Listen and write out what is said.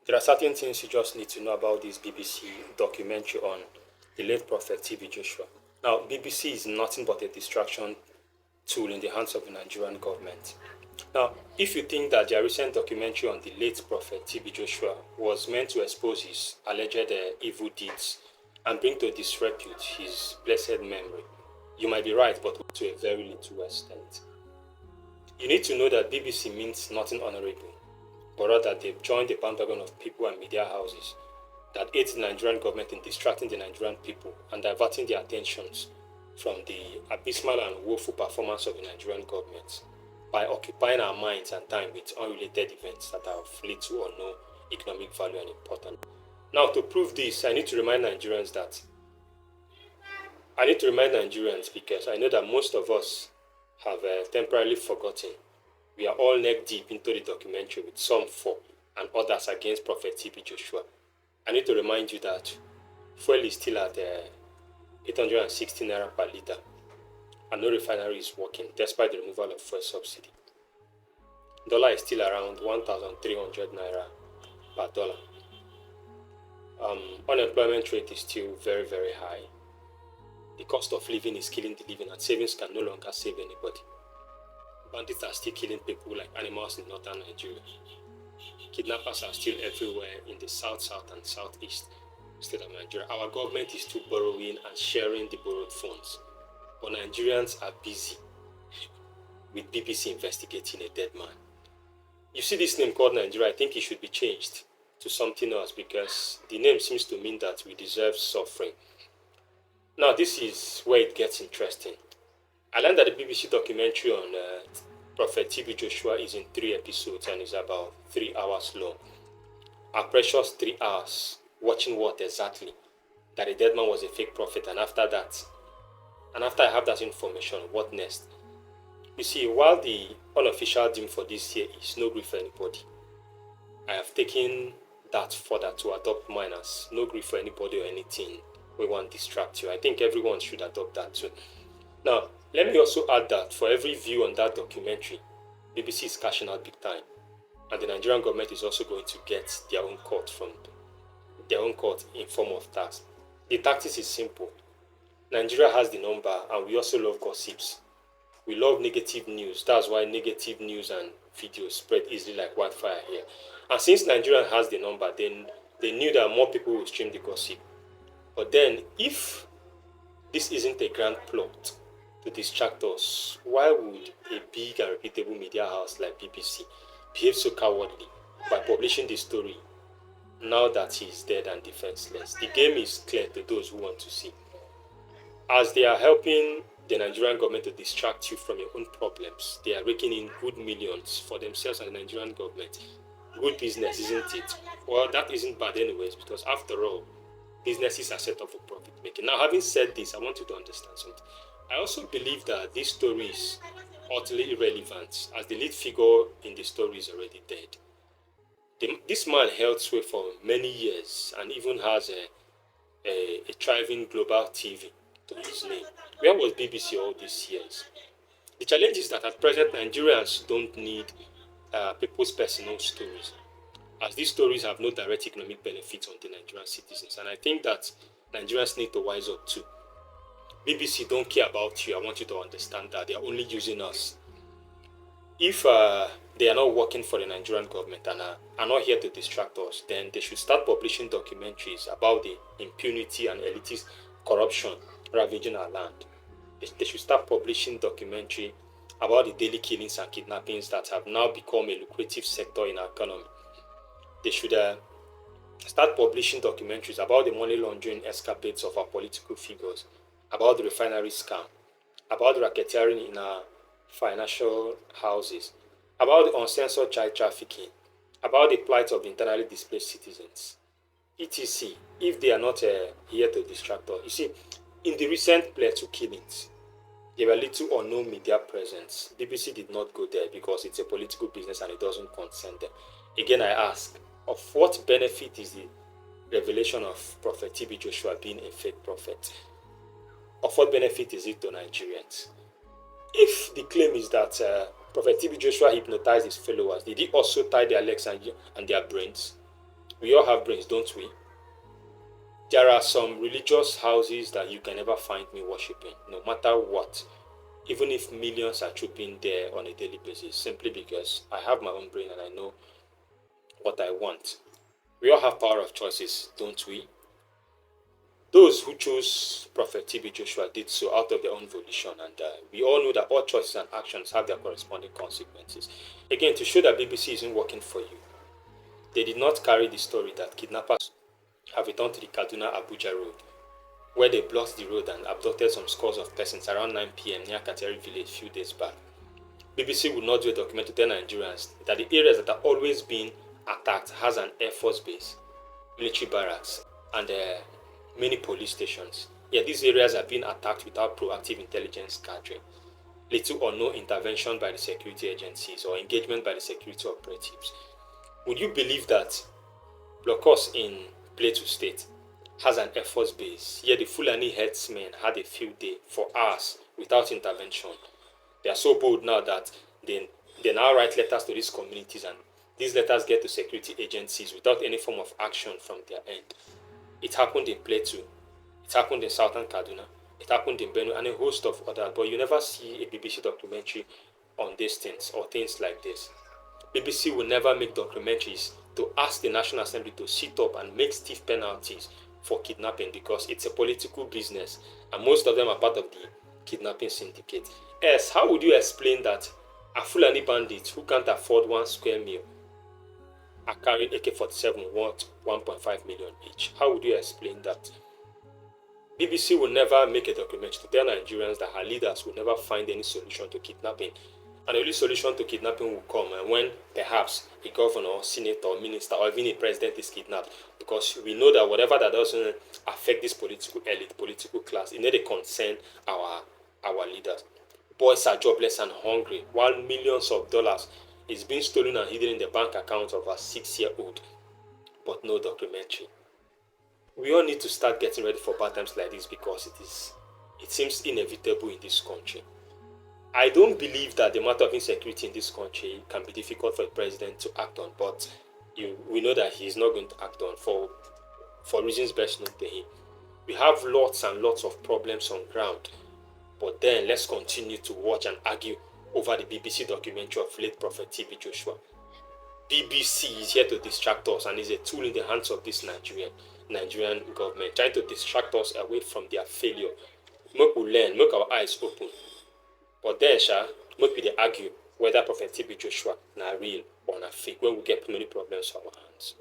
There are certain things you just need to know about this BBC documentary on the late Prophet TB Joshua. Now, BBC is nothing but a distraction tool in the hands of the Nigerian government. Now, if you think that their recent documentary on the late Prophet TB Joshua was meant to expose his alleged evil deeds and bring to disrepute his blessed memory, you might be right, but to a very little extent. You need to know that BBC means nothing honorable, but rather they've joined the bandwagon of people and media houses that aid the Nigerian government in distracting the Nigerian people and diverting their attentions from the abysmal and woeful performance of the Nigerian government by occupying our minds and time with unrelated events that have little or no economic value and importance. Now, to prove this, I need to remind Nigerians because I know that most of us have temporarily forgotten. We are all neck deep into the documentary with some for and others against Prophet TB Joshua. I need to remind you that fuel is still at 816 naira per litre and no refinery is working despite the removal of fuel subsidy. Dollar is still around 1,300 naira per dollar. Unemployment rate is still very, very high. The cost of living is killing the living and savings can no longer save anybody. Bandits are still killing people like animals in northern Nigeria. Kidnappers are still everywhere in the south and southeast state of Nigeria. Our government is still borrowing and sharing the borrowed funds. But Nigerians are busy with BBC investigating a dead man. You see this name called Nigeria, I think it should be changed to something else because the name seems to mean that we deserve suffering. Now, this is where it gets interesting. I learned that the BBC documentary on Prophet TB Joshua is in 3 episodes and is about 3 hours long. A precious 3 hours watching what exactly? That a dead man was a fake prophet, and after I have that information, what next? You see, while the unofficial doom for this year is no grief for anybody, I have taken that further to adopt mine as no grief for anybody or anything we want to distract you. I think everyone should adopt that too. Now, let me also add that for every view on that documentary, BBC is cashing out big time. And the Nigerian government is also going to get their own cut in form of tax. The tactics is simple. Nigeria has the number and we also love gossips. We love negative news. That's why negative news and videos spread easily like wildfire here. And since Nigeria has the number, then they knew that more people will stream the gossip. But then, if this isn't a grand plot to distract us, why would a big and reputable media house like BBC behave so cowardly by publishing the story now that he is dead and defenseless? The game is clear to those who want to see. As they are helping the Nigerian government to distract you from your own problems, they are raking in good millions for themselves and the Nigerian government. Good business, isn't it? Well, that isn't bad anyways, because after all, businesses are set up for profit making. Now, having said this, I want you to understand something. I also believe that this story is utterly irrelevant as the lead figure in the story is already dead. This man held sway for many years and even has a thriving global TV to his name. Where was BBC all these years? The challenge is that at present, Nigerians don't need people's personal stories, as these stories have no direct economic benefit on the Nigerian citizens. And I think that Nigerians need to wise up too. BBC don't care about you. I want you to understand that they are only using us. If they are not working for the Nigerian government and are not here to distract us, then they should start publishing documentaries about the impunity and elitist corruption ravaging our land. They should start publishing documentary about the daily killings and kidnappings that have now become a lucrative sector in our economy. They should start publishing documentaries about the money laundering escapades of our political figures, about the refinery scam, about the racketeering in our financial houses, about the uncensored child trafficking, about the plight of internally displaced citizens, etc. If they are not here to distract us. You see, in the recent Plateau killings, there were little or no media presence. BBC did not go there because it's a political business and it doesn't concern them. Again, I ask, of what benefit is the revelation of Prophet TB Joshua being a fake prophet? Of what benefit is it to Nigerians? If the claim is that Prophet TB Joshua hypnotized his followers, did he also tie their legs and their brains? We all have brains, don't we? There are some religious houses that you can never find me worshiping, no matter what, even if millions are trooping there on a daily basis, simply because I have my own brain and I know what I want. We all have power of choices, don't we? Those who chose Prophet TB Joshua did so out of their own volition, and we all know that all choices and actions have their corresponding consequences. Again, to show that BBC isn't working for you, they did not carry the story that kidnappers have returned to the Kaduna Abuja road, where they blocked the road and abducted some scores of persons around 9 p.m. near Kateri village a few days back. BBC would not do a documentary to tell Nigerians that the areas that are always being attacked has an Air Force base, military barracks, and many police stations. Yet these areas are being attacked without proactive intelligence gathering, little or no intervention by the security agencies or engagement by the security operatives. Would you believe that Blocos in Plateau State has an Air Force base, yet the Fulani herdsmen had a field day for hours without intervention? They are so bold now that they now write letters to these communities, and these letters get to security agencies without any form of action from their end. It happened in Plateau, it happened in Southern Kaduna, it happened in Benue, and a host of others, but you never see a BBC documentary on these things or things like this. BBC will never make documentaries to ask the National Assembly to sit up and make stiff penalties for kidnapping because it's a political business and most of them are part of the kidnapping syndicate. Yes, how would you explain that a Fulani bandit who can't afford 1 square meal are carrying AK-47 worth 1.5 million each? How would you explain that? BBC will never make a documentary to tell Nigerians that her leaders will never find any solution to kidnapping. And the only solution to kidnapping will come when perhaps a governor, senator, or minister, or even a president is kidnapped. Because we know that whatever that doesn't affect this political elite, political class, it may concern our leaders. Boys are jobless and hungry, while millions of dollars is being stolen and hidden in the bank account of a 6-year-old. But no documentary. We all need to start getting ready for bad times like this because it seems inevitable in this country. I don't believe that the matter of insecurity in this country can be difficult for a president to act on, but we know that he is not going to act on for reasons best known to him. We have lots and lots of problems on ground, but then let's continue to watch and argue over the BBC documentary of late Prophet TB Joshua. BBC is here to distract us and is a tool in the hands of this Nigerian government, trying to distract us away from their failure. Make we learn, make our eyes open. But then, make we dey argue whether Prophet TB Joshua na real or na fake when we get many problems on our hands.